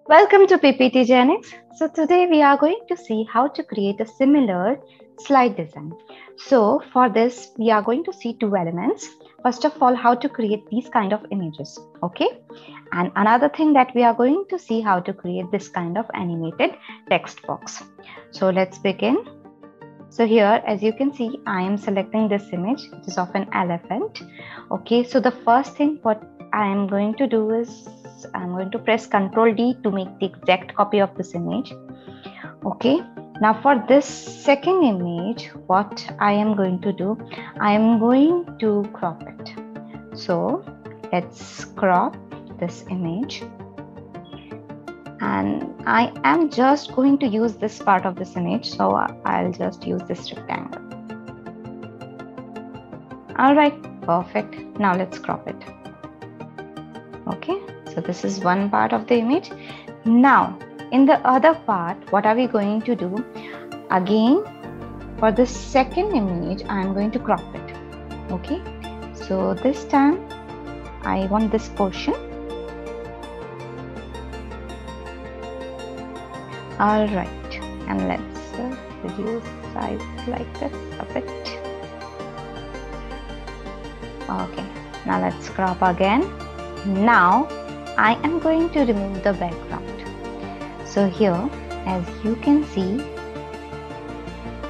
Welcome to PPTGenix. So today we are going to see how to create a similar slide design. So for this, we are going to see two elements. First of all, how to create these kind of images, okay? And another thing that we are going to see how to create this kind of animated text box. So let's begin. So here, as you can see, I am selecting this image, which is of an elephant. Okay, so the first thing what I am going to do is I'm going to press Ctrl D to make the exact copy of this image. Okay, now for this second image, what I am going to do, I am going to crop it. So let's crop this image. And I am just going to use this part of this image. So I'll just use this rectangle. All right, perfect. Now let's crop it. Okay, so this is one part of the image. Now in the other part, what are we going to do? Again, for the second image, I'm going to crop it. Okay, so this time I want this portion. All right, and let's reduce size like this a bit. Okay, now let's crop again. Now I am going to remove the background. So here, as you can see,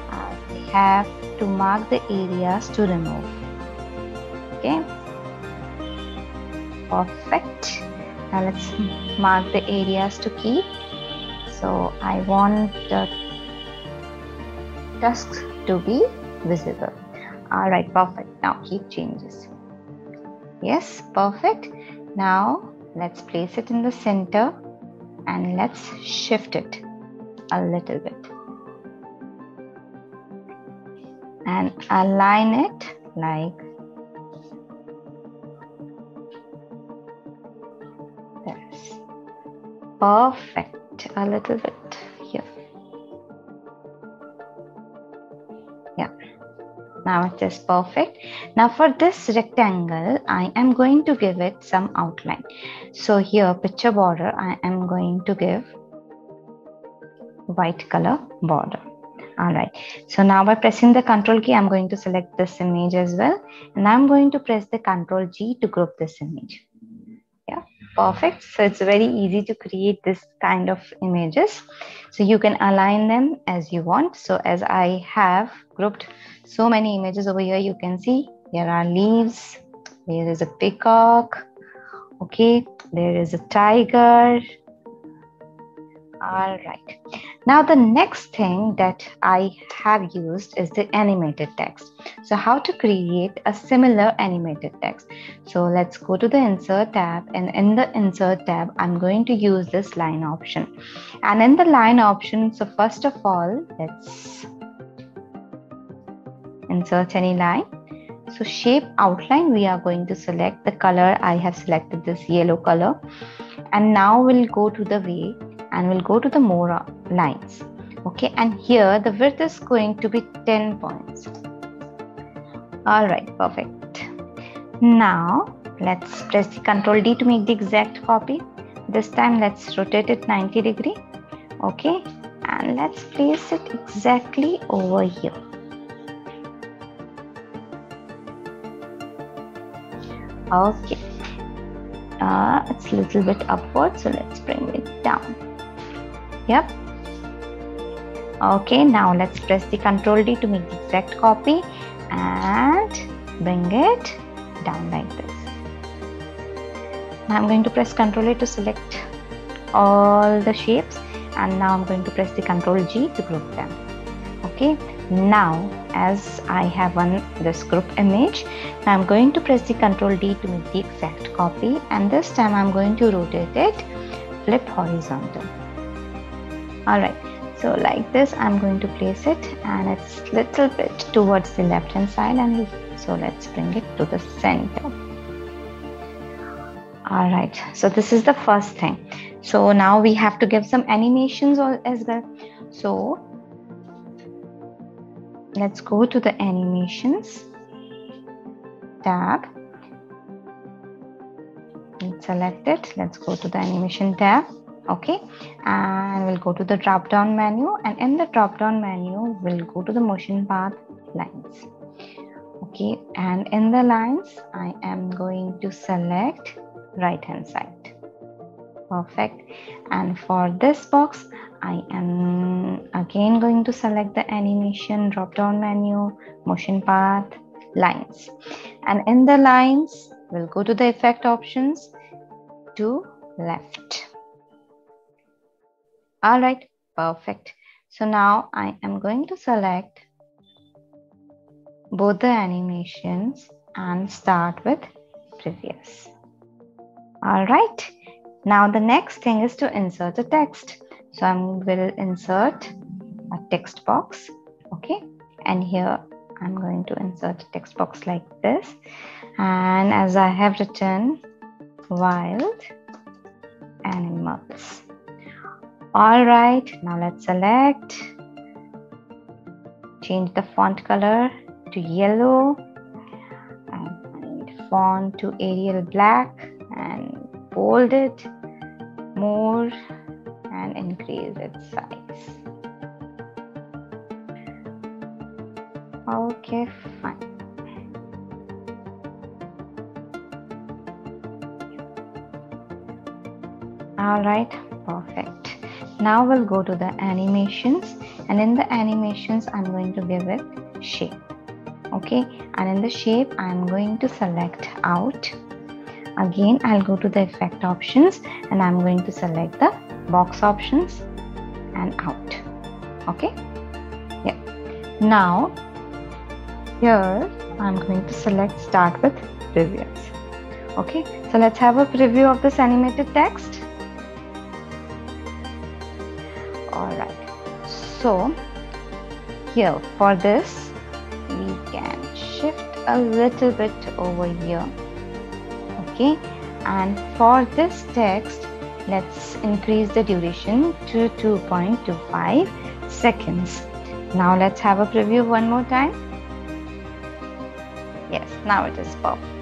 I have to mark the areas to remove. Okay, perfect. Now let's mark the areas to keep. So I want the text to be visible. All right, perfect. Now keep changes. Yes, perfect. Now let's place it in the center and let's shift it a little bit and align it like this. Perfect. A little bit here. Yeah, now it is perfect. Now for this rectangle, I am going to give it some outline. So here, picture border, I am going to give white color border. All right, so now by pressing the Ctrl key, I'm going to select this image as well, and I'm going to press the Ctrl G to group this image. Yeah, perfect. So it's very easy to create this kind of images. So you can align them as you want. So as I have grouped so many images over here, you can see there are leaves, there is a peacock, okay, there is a tiger. All right, now the next thing that I have used is the animated text. So how to create a similar animated text? So let's go to the insert tab, and in the insert tab I'm going to use this line option. And in the line option, so first of all, let's insert any line. So shape outline, we are going to select the color. I have selected this yellow color, and now we'll go to the way and we'll go to the more lines. Okay, and here the width is going to be 10 points. All right, perfect. Now let's press the Ctrl D to make the exact copy. This time let's rotate it 90 degrees. Okay, and let's place it exactly over here. Okay, it's a little bit upward, so let's bring it down. Yep. Okay, now let's press the Ctrl D to make the exact copy and bring it down like this. Now I'm going to press Ctrl A to select all the shapes, and now I'm going to press the Ctrl G to group them. Okay, now as I have this group image, now I'm going to press the Ctrl D to make the exact copy, and this time I'm going to rotate it, flip horizontal. All right, so like this I'm going to place it, and it's little bit towards the left hand side, and so let's bring it to the center. All right, so this is the first thing. So now we have to give some animations as well. So let's go to the animations tab. Let's select it. Let's go to the animation tab. Okay, and we'll go to the drop down menu, and in the drop down menu we'll go to the motion path lines. Okay, and in the lines I am going to select right hand side. Perfect. And for this box I am again going to select the animation drop down menu, motion path, lines, and in the lines we'll go to the effect options to left. All right, perfect. So now I am going to select both the animations and start with previous. All right, now the next thing is to insert a text. So I will insert a text box. Okay, and here I'm going to insert a text box like this, and as I have written wild animals. All right, now let's select, change the font color to yellow and font to Arial black and bold it more and increase its size. Okay, fine. All right, perfect. Now we'll go to the animations, and in the animations I'm going to give it shape. Okay, and in the shape I'm going to select out. Again I'll go to the effect options and I'm going to select the box options and out. Okay, yeah. Now here I'm going to select start with previous. Okay, so let's have a preview of this animated text. All right, so here for this we can shift a little bit over here. Okay, and for this text let's increase the duration to 2.25 seconds. Now let's have a preview one more time. Yes, now it is perfect.